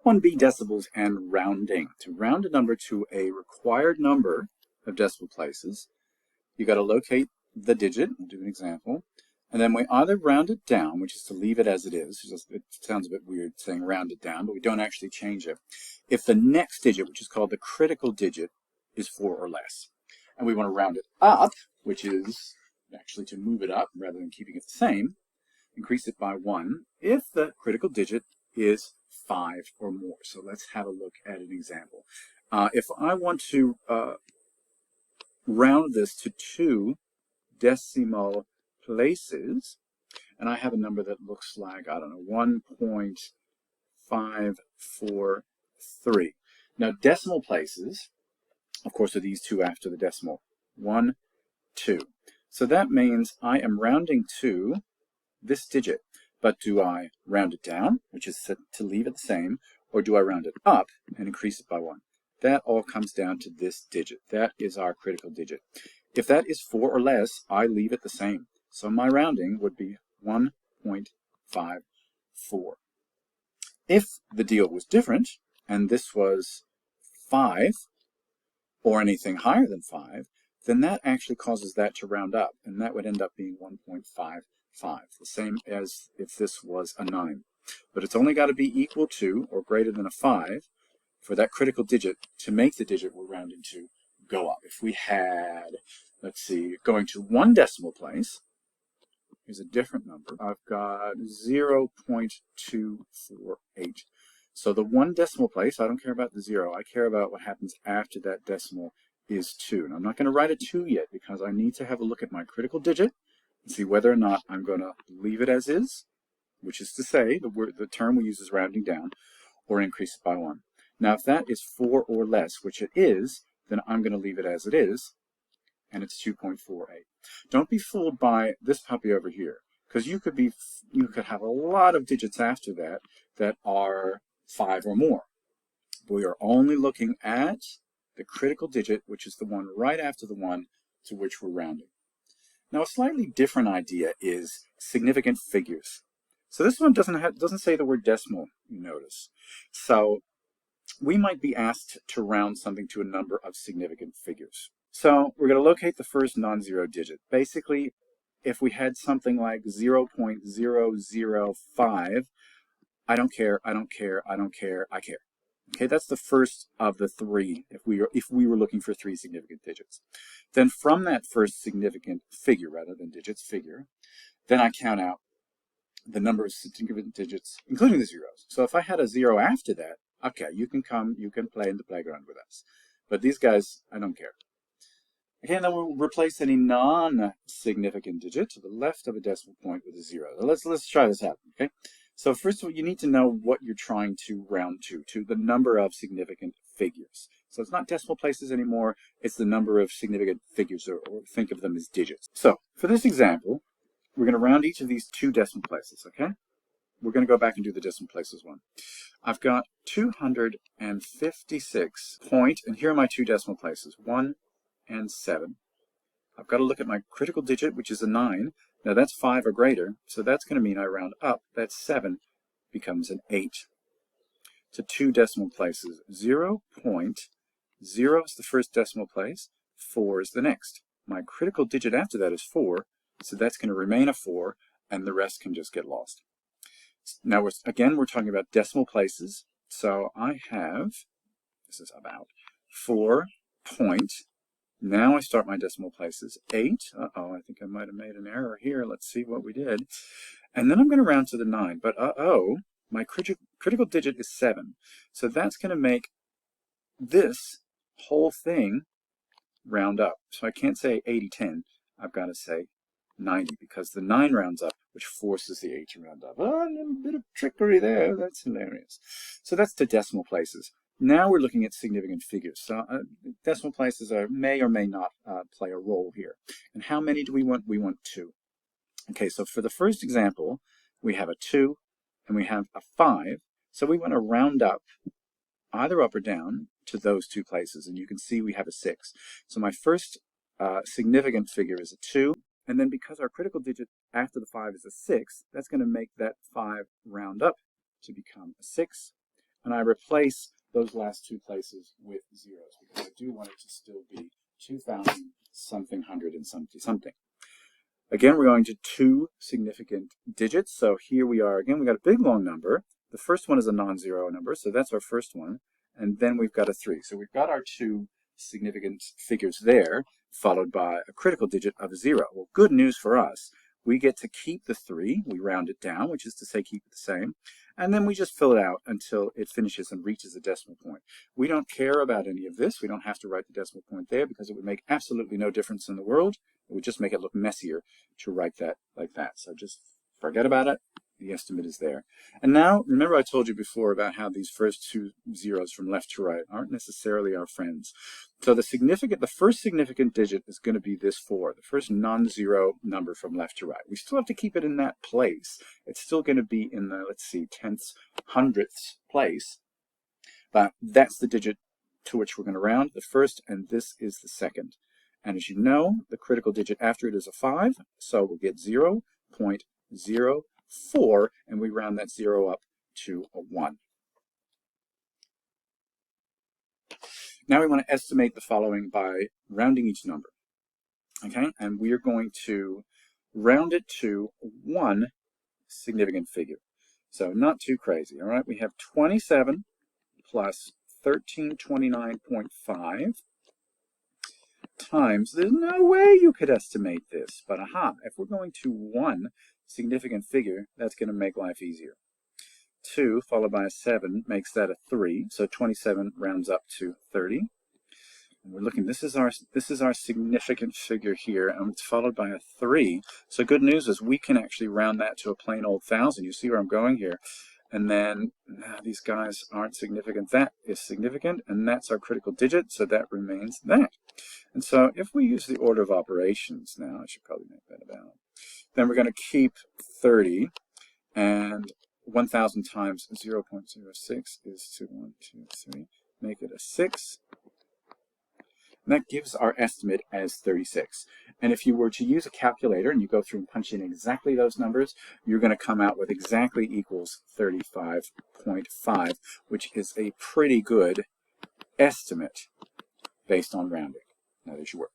1b decibels and rounding. To round a number to a required number of decimal places, you got to locate the digit. We'll do an example. And then we either round it down, which is to leave it as it is. It sounds a bit weird saying round it down, but we don't actually change it. If the next digit, which is called the critical digit, is 4 or less. And we want to round it up, which is actually to move it up rather than keeping it the same, increase it by 1 if the critical digit is 5 or more. So let's have a look at an example. If I want to round this to 2 decimal places, and I have a number that looks like, I don't know, 1.543. Now, decimal places, of course, are these two after the decimal. 1, 2. So that means I am rounding to this digit. But do I round it down, which is to leave it the same, or do I round it up and increase it by 1? That all comes down to this digit. That is our critical digit. If that is 4 or less, I leave it the same. So my rounding would be 1.54. If the deal was different, and this was 5, or anything higher than 5, then that actually causes that to round up, and that would end up being 1.55, the same as if this was a 9. But it's only got to be equal to or greater than a 5 for that critical digit to make the digit we're rounding to go up. If we had, let's see, going to 1 decimal place, here's a different number. I've got 0.248. So the 1 decimal place, I don't care about the 0. I care about what happens after that decimal is 2. And I'm not going to write a 2 yet because I need to have a look at my critical digit and see whether or not I'm going to leave it as is, which is to say the term we use is rounding down, or increase it by 1. Now, if that is 4 or less, which it is, then I'm going to leave it as it is, and it's 2.48. Don't be fooled by this puppy over here, because you could have a lot of digits after that that are 5 or more. We are only looking at the critical digit, which is the one right after the one to which we're rounding. Now, a slightly different idea is significant figures. So this one doesn't say the word decimal, you notice. So we might be asked to round something to a number of significant figures. So we're going to locate the first non-zero digit. Basically, if we had something like 0.005, I don't care, I don't care, I don't care, I care. Okay, that's the first of the 3 if we were looking for 3 significant digits. Then from that first significant figure, rather than digits, figure, then I count out the number of significant digits, including the zeros. So if I had a 0 after that, okay, you can play in the playground with us. But these guys, I don't care. Okay, and then we'll replace any non-significant digit to the left of a decimal point with a 0. So let's try this out, okay? So first of all, you need to know what you're trying to round to the number of significant figures. So it's not decimal places anymore, it's the number of significant figures, or think of them as digits. So for this example, we're going to round each of these 2 decimal places, okay? We're going to go back and do the decimal places one. I've got 256 point, and here are my 2 decimal places, 1 and 7. I've got to look at my critical digit, which is a 9. Now that's 5 or greater, so that's going to mean I round up. That 7 becomes an 8. To 2 decimal places, 0.0 is the first decimal place, 4 is the next. My critical digit after that is 4, so that's going to remain a 4, and the rest can just get lost. Now, again, we're talking about decimal places, so I have, this is about 4 point. Now I start my decimal places, 8. Uh-oh, I think I might have made an error here. Let's see what we did. And then I'm going to round to the 9, but my critical digit is 7. So that's going to make this whole thing round up. So I can't say 80-10. I've got to say 90, because the 9 rounds up, which forces the 8 to round up. Oh, a little bit of trickery there. That's hilarious. So that's the decimal places. Now we're looking at significant figures. So decimal places may or may not play a role here. And how many do we want? We want 2. Okay, so for the first example, we have a 2 and we have a 5. So we want to round up, either up or down, to those 2 places. And you can see we have a 6. So my first significant figure is a 2. And then because our critical digit after the 5 is a 6, that's going to make that 5 round up to become a 6. and I replace those last two places with zeros, because I do want it to still be 2,000 something hundred and something. Again, we're going to two significant digits. So here we are again. We got a big long number. The first one is a non-zero number, so that's our first one. And then we've got a 3. So we've got our two significant figures there, followed by a critical digit of 0. Well, good news for us. We get to keep the 3. We round it down, which is to say keep it the same. And then we just fill it out until it finishes and reaches a decimal point. We don't care about any of this. We don't have to write the decimal point there because it would make absolutely no difference in the world. It would just make it look messier to write that like that. So just forget about it. The estimate is there. And now, remember I told you before about how these first two zeros from left to right aren't necessarily our friends. So the first significant digit is going to be this 4, the first non-zero number from left to right. We still have to keep it in that place. It's still going to be in the, let's see, tenths, hundredths place. But that's the digit to which we're going to round, the first, and this is the second. And as you know, the critical digit after it is a 5, so we'll get 0.04, and we round that 0 up to a 1. Now we want to estimate the following by rounding each number. Okay, and we are going to round it to one significant figure. So not too crazy, all right? We have 27 plus 1329.5 times, there's no way you could estimate this, but aha, if we're going to one significant figure, that's going to make life easier. 2 followed by a 7 makes that a 3, so 27 rounds up to 30. And we're looking, this is our significant figure here, and it's followed by a 3. So good news is we can actually round that to a plain old 1,000. You see where I'm going here. And then these guys aren't significant. That is significant, and that's our critical digit, so that remains that. And so if we use the order of operations now, I should probably make that about, then we're going to keep 30, and 1,000 times 0.06 is 2, 1, 2, 3. Make it a 6. And that gives our estimate as 36. And if you were to use a calculator and you go through and punch in exactly those numbers, you're going to come out with exactly equals 35.5, which is a pretty good estimate based on rounding. Now there's your work.